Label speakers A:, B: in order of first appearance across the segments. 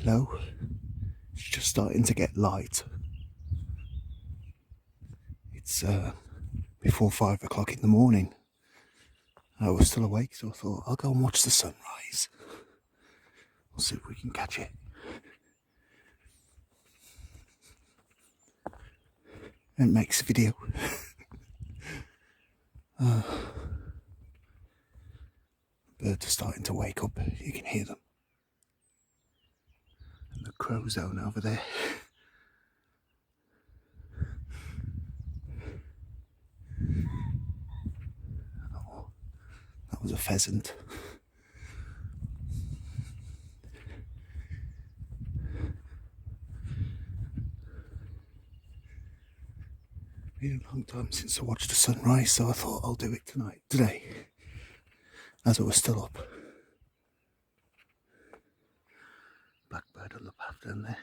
A: low. It's just starting to get light. It's before 5 o'clock in the morning. I was still awake, so I thought I'll go and watch the sunrise. We'll see if we can catch it. And makes a video. Birds are starting to wake up, you can hear them. And the crow zone over there. Oh, that was a pheasant. Been a long time since I watched the sunrise, so I thought I'll do it today, as I was still up. Blackbird on the path down there.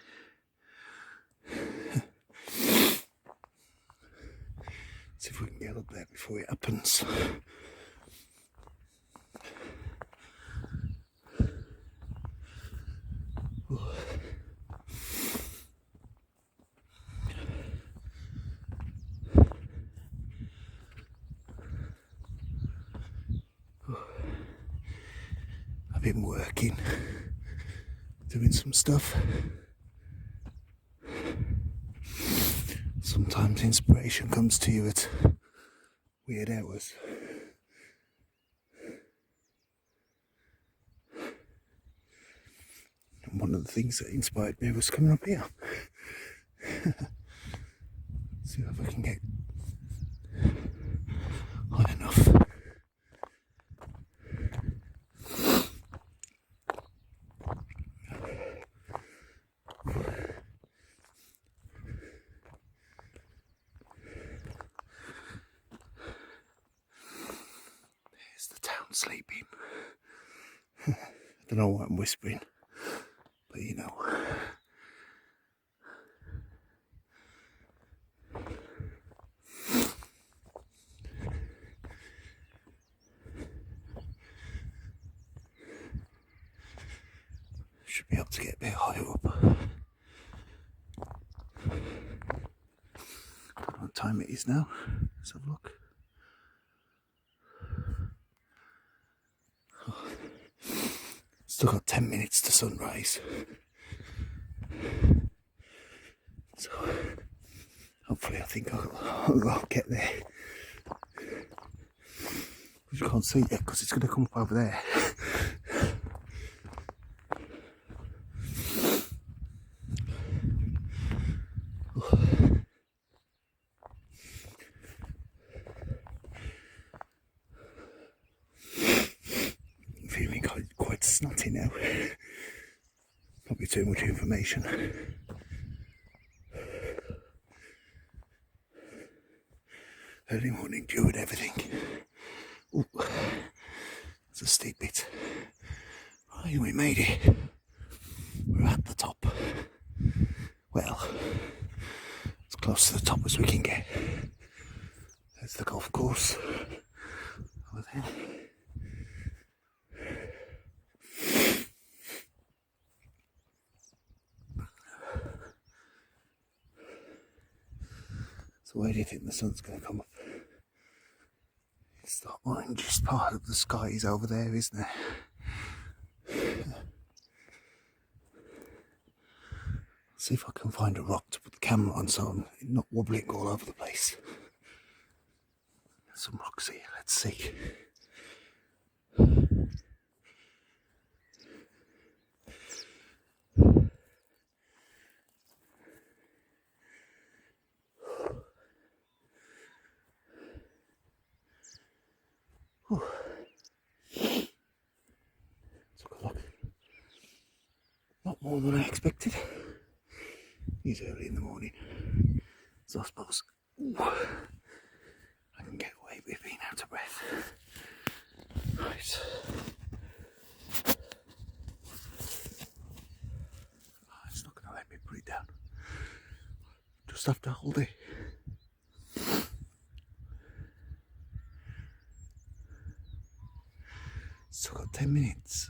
A: See if we can get up there before it happens. I've been working, doing some stuff. Sometimes inspiration comes to you at weird hours. And one of the things that inspired me was coming up here. See if I can get high enough. There's the town sleeping. I don't know why I'm whispering, but you know. Should be able to get a bit higher up. I don't know what time it is now. Let's have a look. Still got 10 minutes to sunrise. So hopefully I think I'll get there. But you can't see it yet because it's going to come up over there. Feeling quite snotty now. Probably too much information. Early morning dew and everything. Ooh, it's a steep bit. Right, we made it. We're at the top. Well, as close to the top as we can get. There's the golf course over there. So where do you think the sun's going to come up? It's the orangest part of the sky is over there, isn't it? See if I can find a rock to put the camera on so I'm not wobbling all over the place. There's some rocks here, let's see. Not more than I expected. It's early in the morning, so I suppose I can get away with being out of breath. Right. Oh, it's not going to let me put it down. Just have to hold it. Still got 10 minutes.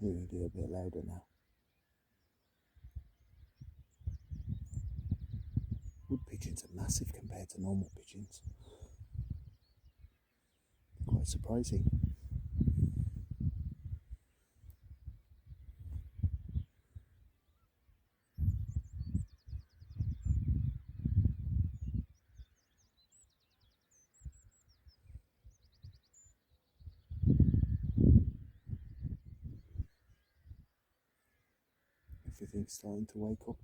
A: Here we do a bit louder now. Wood pigeons are massive compared to normal pigeons. Quite surprising. Everything's starting to wake up.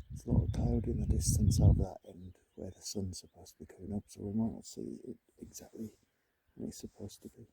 A: There's a lot of cloud in the distance over that end where the sun's supposed to be coming up, so we might not see it exactly when it's supposed to be.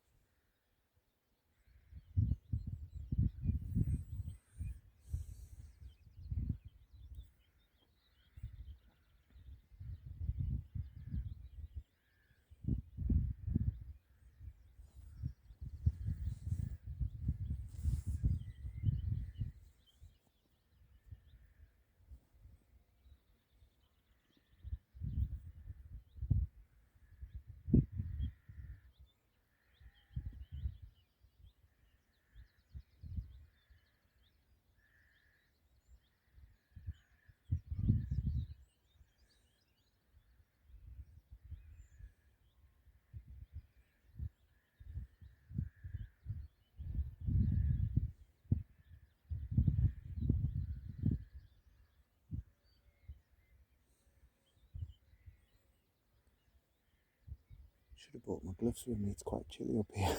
A: Should have brought my gloves with me, it's quite chilly up here.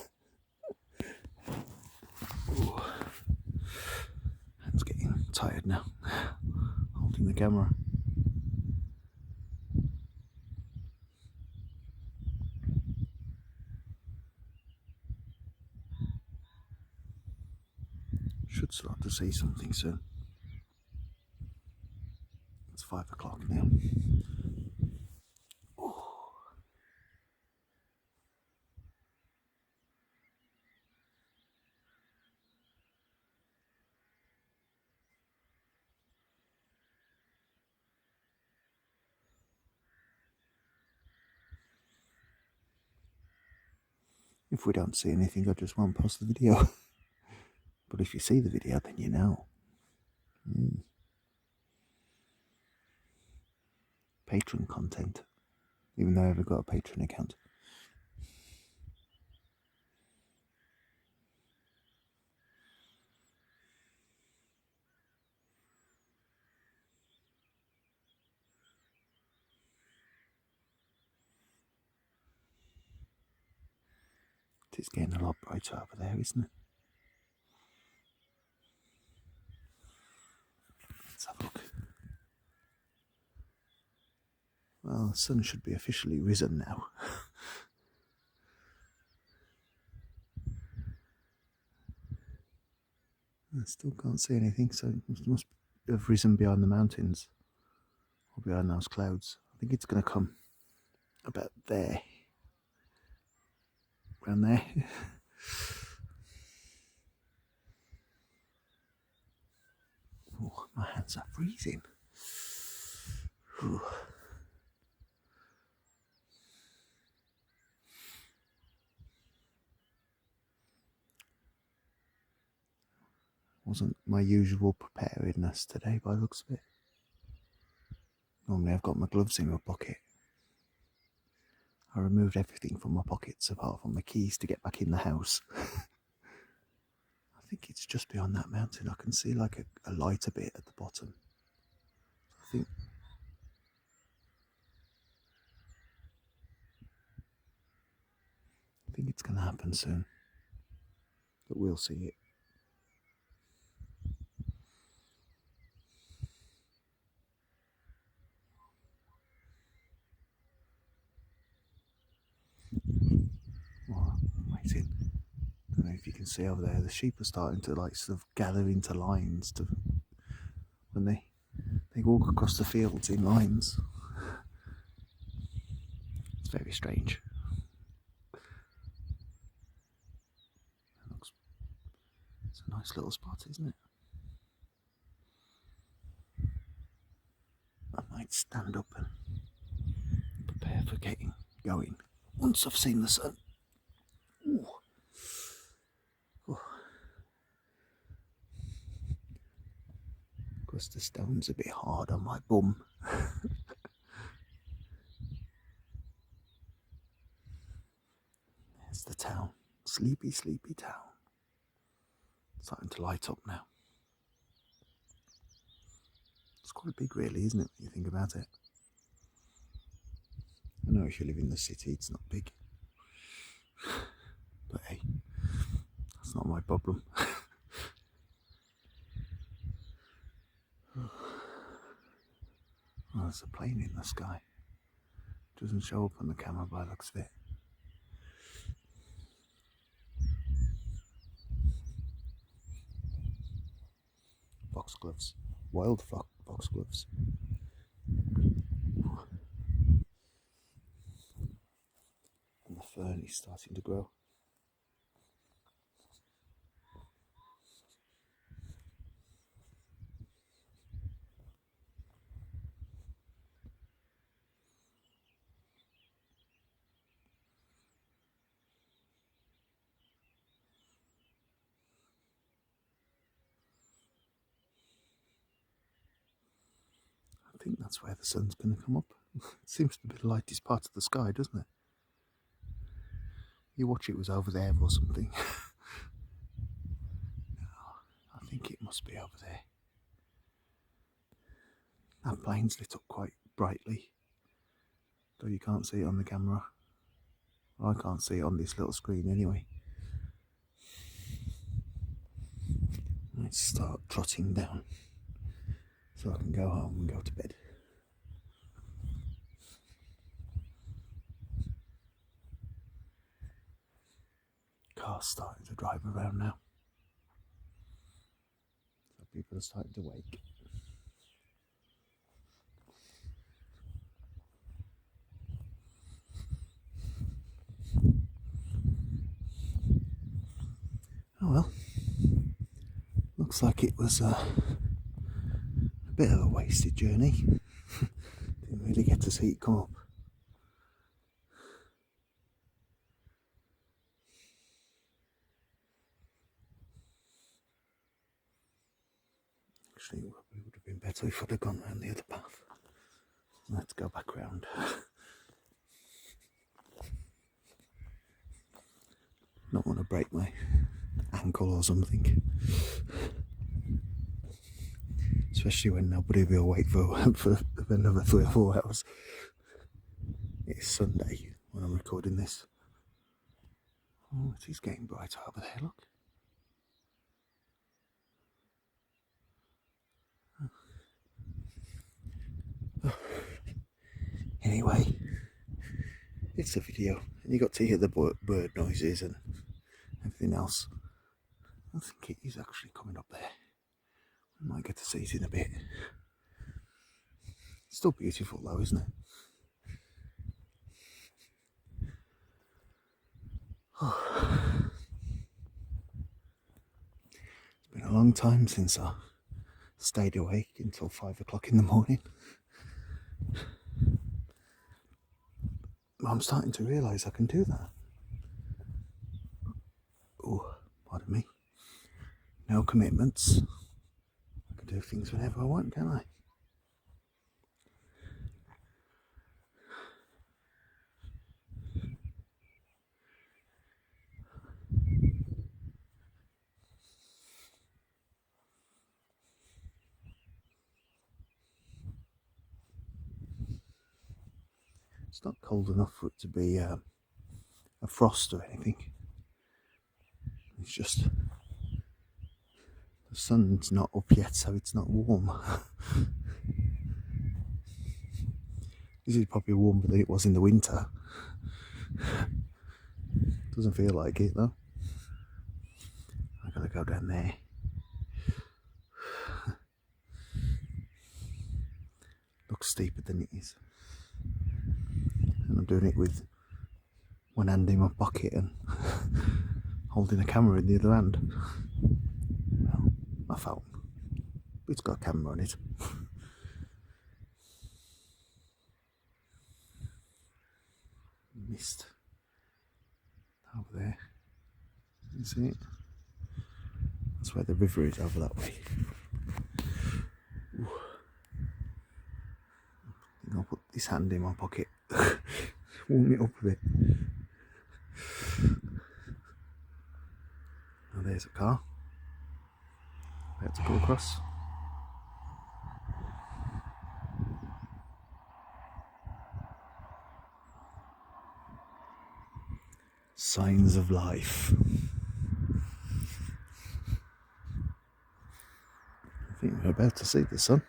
A: Ooh. Hand's getting tired now, holding the camera. Should start to see something soon. It's 5 o'clock now. Ooh. If we don't see anything, I just won't post the video. But if you see the video, then you know. Patron content, even though I haven't got a Patreon account. It's getting a lot brighter over there, isn't it? Let's have a look. Well, the sun should be officially risen now. I still can't see anything, so it must have risen behind the mountains or behind those clouds. I think it's going to come about there, around there. Oh, my hands are freezing. Ooh. Wasn't my usual preparedness today by the looks of it. Normally I've got my gloves in my pocket. I removed everything from my pockets apart from my keys to get back in the house. I think it's just beyond that mountain. I can see like a lighter bit at the bottom. I think it's going to happen soon. But we'll see it. Oh, waiting. I don't know if you can see over there, the sheep are starting to like sort of gather into lines to when they walk across the fields in lines. It's very strange. a nice little spot, isn't it? I might stand up and prepare for getting going once I've seen the sun. Ooh. Oh. Of course the stone's a bit hard on my bum. There's the town. Sleepy, sleepy town. Starting to light up now. It's quite big really, isn't it, when you think about it? I know if you live in the city it's not big. But hey, that's not my problem. Oh, there's a plane in the sky. Doesn't show up on the camera by the looks of it. Foxgloves. Wild foxgloves. And the fern is starting to grow. I think that's where the sun's going to come up. It seems to be the lightest part of the sky, doesn't it? You watch it was over there or something. No, I think it must be over there. That plane's lit up quite brightly, though you can't see it on the camera. I can't see it on this little screen anyway. Let's start trotting down so I can go home and go to bed. Cars starting to drive around now, so people are starting to wake. Oh well, looks like it was a bit of a wasted journey. Didn't really get to see it come up. Actually, it probably would have been better if I'd have gone round the other path. Let's go back round. Don't want to break my ankle or something. Especially when nobody will wait for another 3 or 4 hours. It's Sunday when I'm recording this. Oh, it is getting brighter over there, look. Anyway, it's a video, and you got to hear the bird noises and everything else. I think it is actually coming up there. We might get to see it in a bit. It's still beautiful though, isn't it? Oh. It's been a long time since I stayed awake until 5 o'clock in the morning. I'm starting to realise I can do that. Oh, pardon me. No commitments. I can do things whenever I want, can't I? It's not cold enough for it to be a frost or anything. It's just the sun's not up yet, so it's not warm. This is probably warmer than it was in the winter. Doesn't feel like it though. I gotta go down there. Looks steeper than it is. And I'm doing it with one hand in my pocket and holding a camera in the other hand. my phone. It's got a camera on it. Mist over there. You see it? That's where the river is, over that way. Ooh. I'll put this hand in my pocket. Warm it up a bit. Now there's a car. About to go across. Signs of life. I think we're about to see the sun.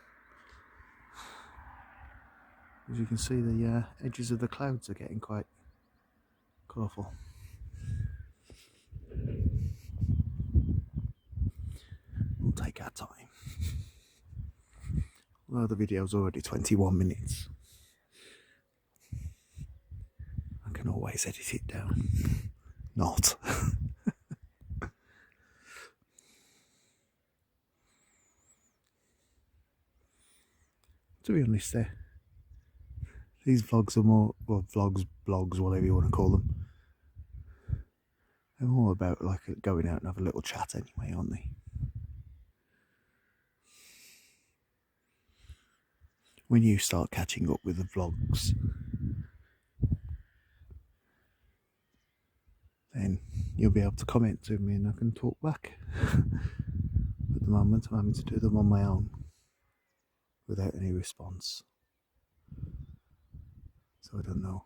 A: As you can see, the edges of the clouds are getting quite colourful. We'll take our time. Well, the video's already 21 minutes. I can always edit it down. Not. To be honest, these vlogs are more, well, blogs, whatever you want to call them. They're more about like going out and have a little chat anyway, aren't they? When you start catching up with the vlogs, then you'll be able to comment to me and I can talk back. At the moment, I'm having to do them on my own without any response. So I don't know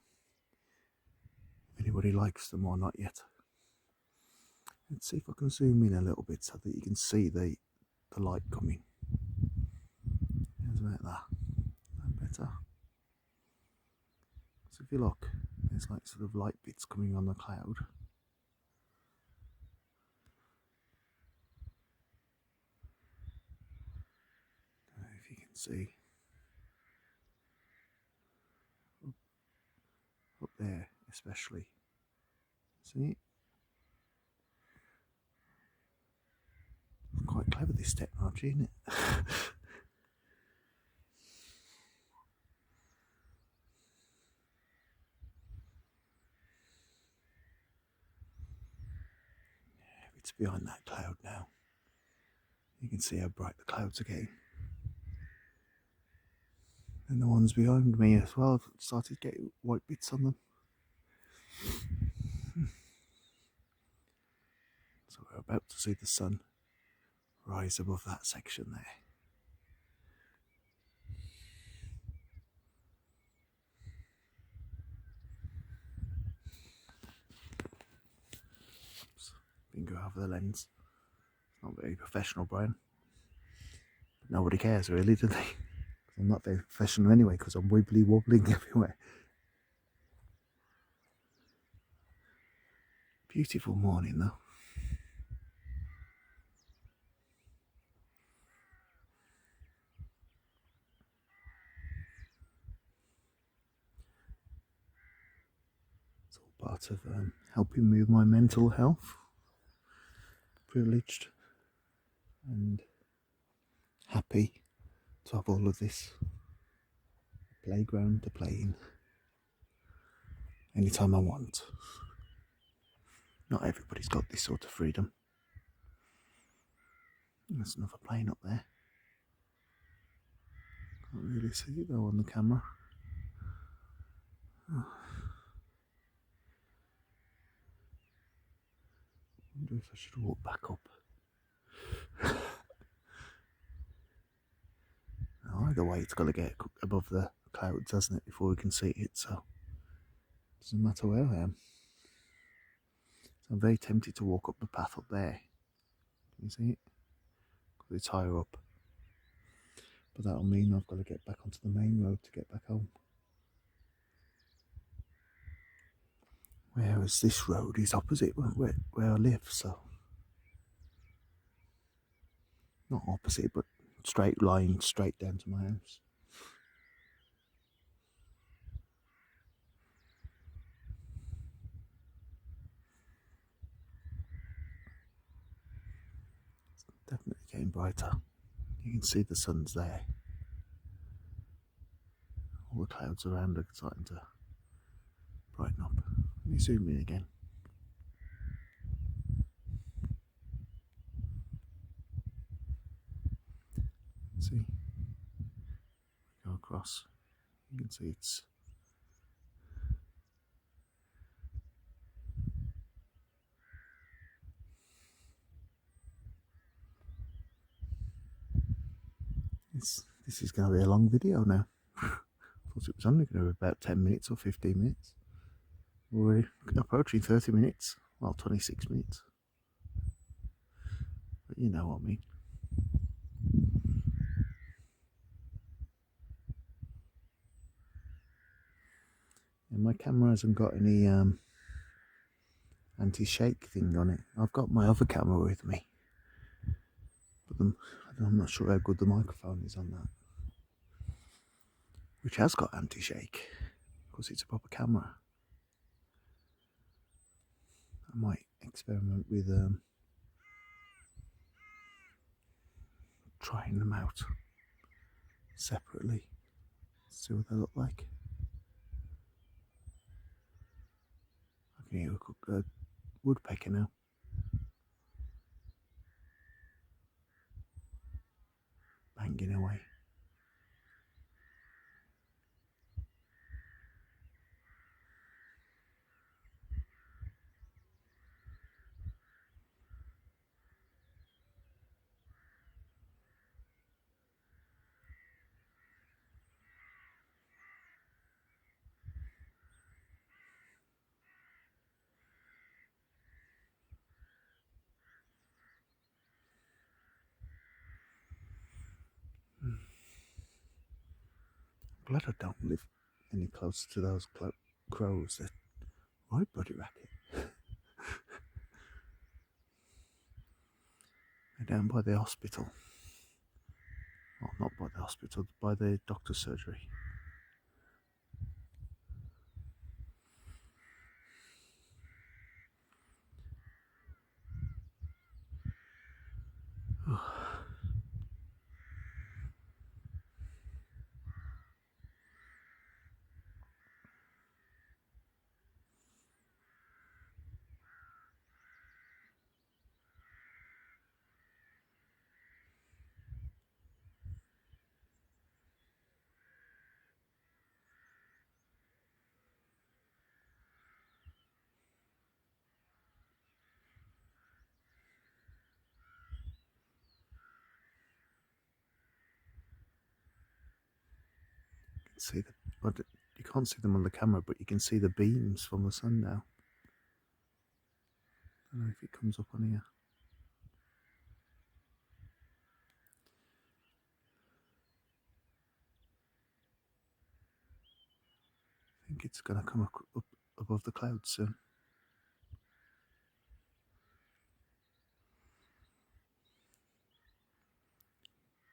A: if anybody likes them or not yet. Let's see if I can zoom in a little bit so that you can see the light coming. How's about that? Better. So if you look, there's like sort of light bits coming on the cloud. Don't know if you can see. Up there especially. See? It's quite clever, this technology, isn't it? It's behind that cloud now. You can see how bright the clouds are getting. And the ones behind me as well have started getting white bits on them. So we're about to see the sun rise above that section there. Oops, finger over the lens. It's not very professional, Brian. But nobody cares really, do they? I'm not very professional anyway because I'm wibbly wobbling everywhere. Beautiful morning though. It's all part of helping me with my mental health. Privileged and happy to have all of this. A playground to play in anytime I want. Not everybody's got this sort of freedom. There's another plane up there. Can't really see it though on the camera. Oh. I wonder if I should walk back up. Either way, it's got to get above the clouds, hasn't it, before we can see it, so it doesn't matter where I am. So I'm very tempted to walk up the path up there. Can you see it? Because it's higher up. But that'll mean I've got to get back onto the main road to get back home. Whereas this road is opposite where I live, so not opposite, but straight line straight down to my house. It's definitely getting brighter. You can see the sun's there. All the clouds around are starting to brighten up. Let me zoom in again. See, go across. You can see it's this is going to be a long video now. I thought it was only going to be about 10 minutes or 15 minutes. We're approaching 30 minutes. Well, 26 minutes. But you know what I mean. And my camera hasn't got any anti-shake thing on it. I've got my other camera with me. But I'm not sure how good the microphone is on that. Which has got anti-shake. Because it's a proper camera. I might experiment with trying them out separately. See what they look like. I can hear a woodpecker now. Banging away. Glad I don't live any closer to those crows. They're right bloody racket. They're down by the hospital. Well, not by the hospital, by the doctor's surgery. See the, but you can't see them on the camera, but you can see the beams from the sun now. I don't know if it comes up on here. I think it's going to come up above the clouds soon.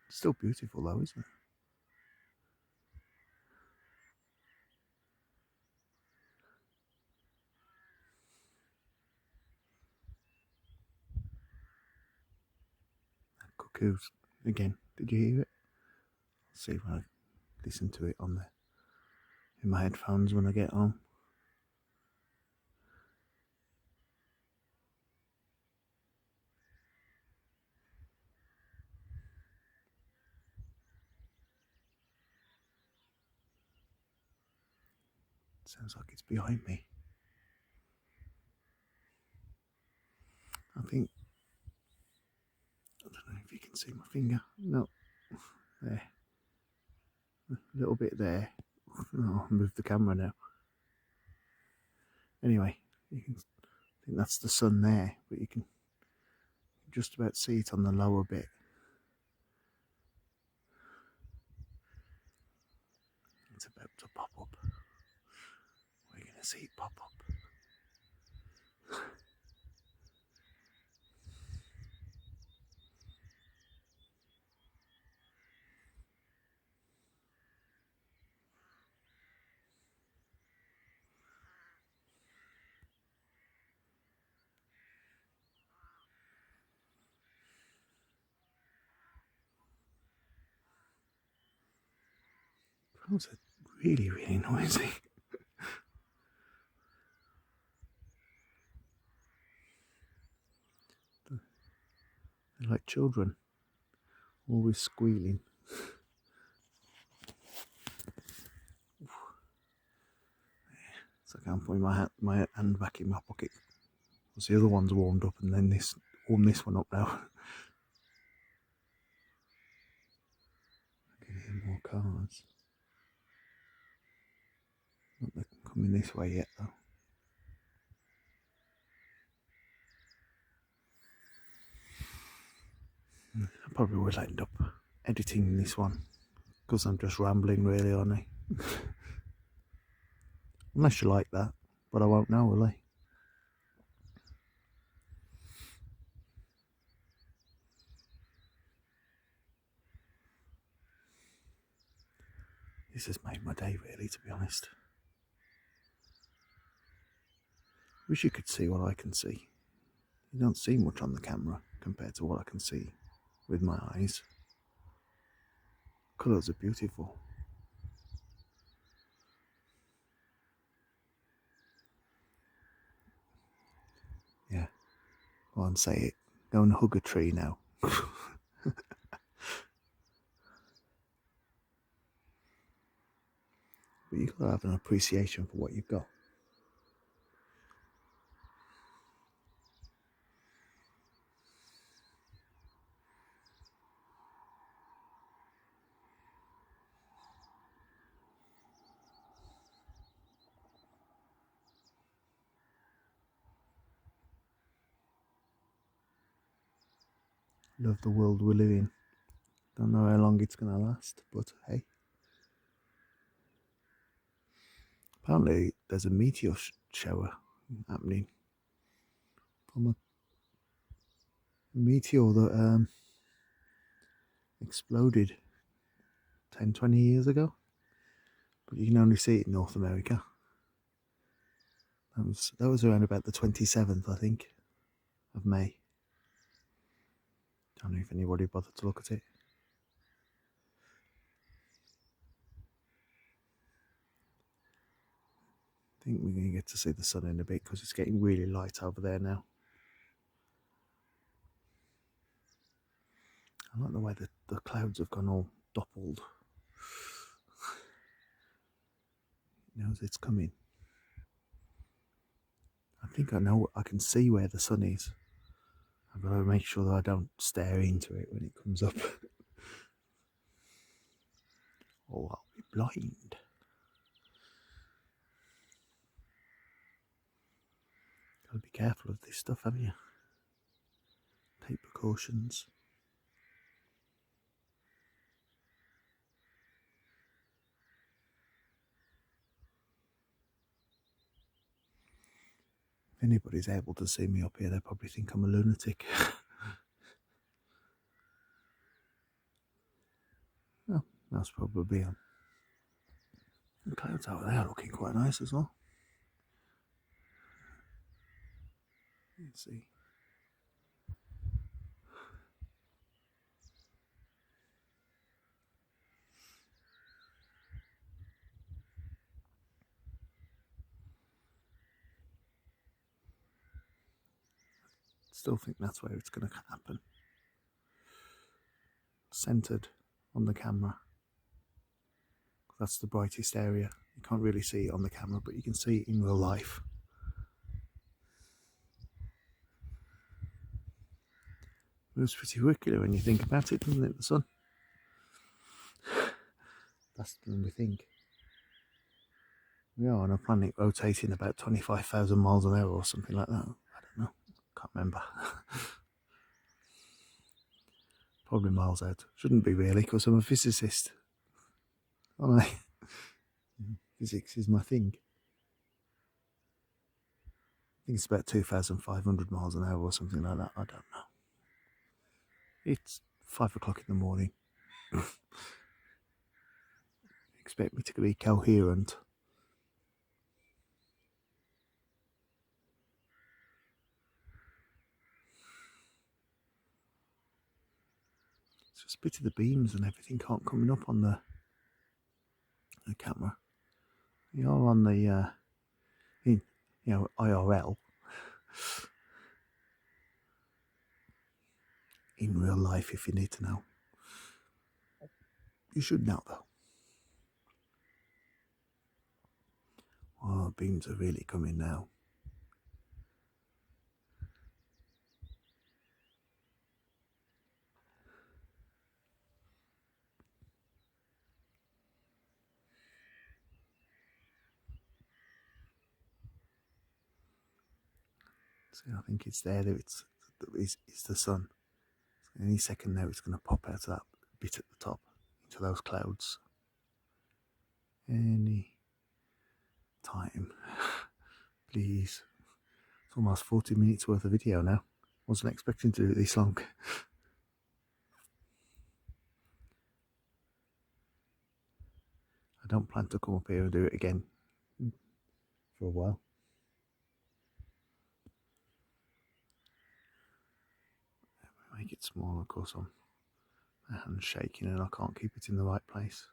A: It's still beautiful though, isn't it? Cuckoos again. Did you hear it? I'll see when I listen to it on in my headphones when I get home. Sounds like it's behind me. I don't know if you can see my finger. No, there. A little bit there. Oh, I'll move the camera now. Anyway, I think that's the sun there, but you can just about see it on the lower bit. It's about to pop up. We're going to see it pop up. Those are really, really noisy. They're like children, always squealing. So I can't put my hand back in my pocket. Because the other one's warmed up, and then warm this one up now. I can hear more cars. Not that coming this way yet though. I probably will end up editing this one because I'm just rambling really, aren't I? Unless you like that, but I won't know, will I? This has made my day really, to be honest. Wish you could see what I can see. You don't see much on the camera compared to what I can see with my eyes. Colours are beautiful. Yeah, go on, say it. Go and hug a tree now. But you've got to have an appreciation for what you've got. Love the world we live in. Don't know how long it's going to last, but hey. Apparently there's a meteor shower happening from a meteor that exploded 10-20 years ago, but you can only see it in North America. That was around about the 27th, I think, of May. Don't know if anybody bothered to look at it. I think we're going to get to see the sun in a bit because it's getting really light over there now. I like the way the clouds have gone all doppled. It knows it's coming. I think I can see where the sun is. I've got to make sure that I don't stare into it when it comes up. Or I'll be blind. Gotta be careful of this stuff, haven't you? Take precautions. If anybody's able to see me up here, they probably think I'm a lunatic. Well, that's probably the clouds out there are looking quite nice as well. Let's see. Still think that's where it's going to happen. Centered on the camera. That's the brightest area. You can't really see it on the camera, but you can see it in real life. Moves pretty quickly when you think about it, doesn't it, the sun? Faster than we think. We are on a planet rotating about 25,000 miles an hour or something like that. I don't know. Can't remember. Probably miles out. Shouldn't be really, because I'm a physicist. Aren't I? Physics is my thing. I think it's about 2,500 miles an hour or something like that. I don't know. It's 5 o'clock in the morning. Expect me to be coherent. It's just a bit of the beams and everything aren't coming up on the the camera. You're on the IRL. In real life, if you need to know. You should know though. Oh, beams are really coming now. See, I think it's there. It's the sun. Any second now, it's going to pop out of that bit at the top into those clouds. Any time, please. It's almost 40 minutes worth of video now. Wasn't expecting to do it this long. I don't plan to come up here and do it again for a while. Make it smaller, of course. My hand's shaking and I can't keep it in the right place.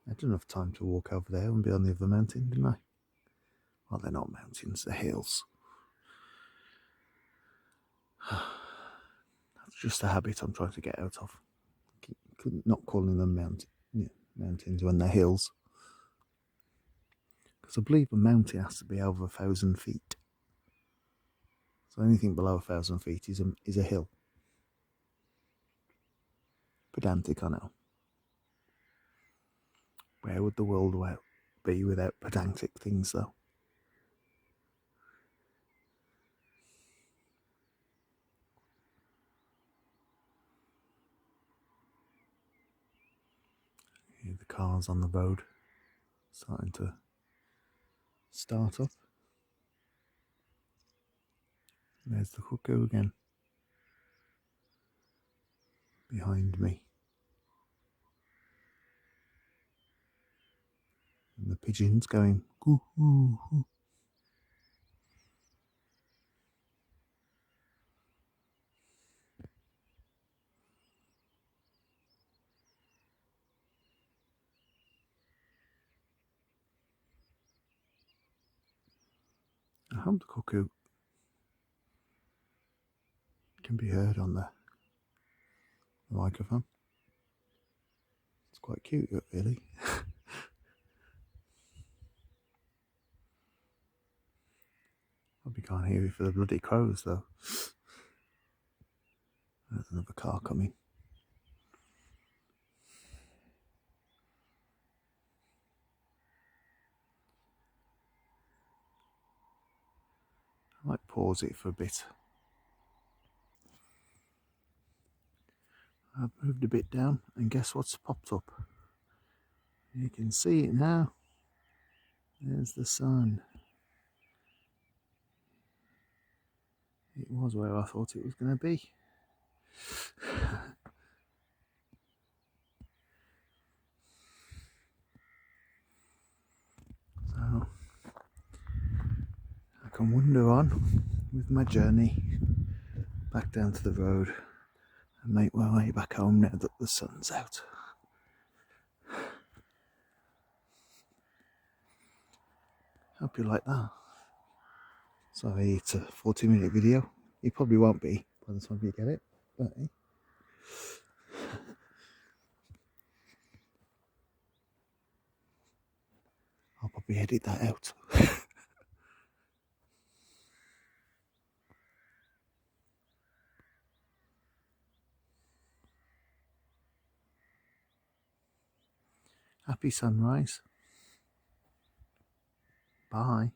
A: I had enough time to walk over there and be on the other mountain, didn't I? Well, they're not mountains, they're hills. That's just a habit I'm trying to get out of. Not calling them mountains when they're hills. Because I believe a mountain has to be over 1,000 feet. So anything below 1,000 feet is a hill. Pedantic, I know. Where would the world be without pedantic things, though? Hear the cars on the road starting to start up. There's the cuckoo again behind me. And the pigeons going coo-hoo. I hope the cuckoo can be heard on the microphone. It's quite cute, really. Probably can't hear it for the bloody crows, though. There's another car coming. I might pause it for a bit. I've moved a bit down, and guess what's popped up? You can see it now. There's the sun. It was where I thought it was going to be. So I can wander on with my journey back down to the road and make my way back home now that the sun's out. Hope you like that. Sorry, it's a 40-minute video. It probably won't be by the time you get it, but I'll probably edit that out. Happy sunrise. Bye.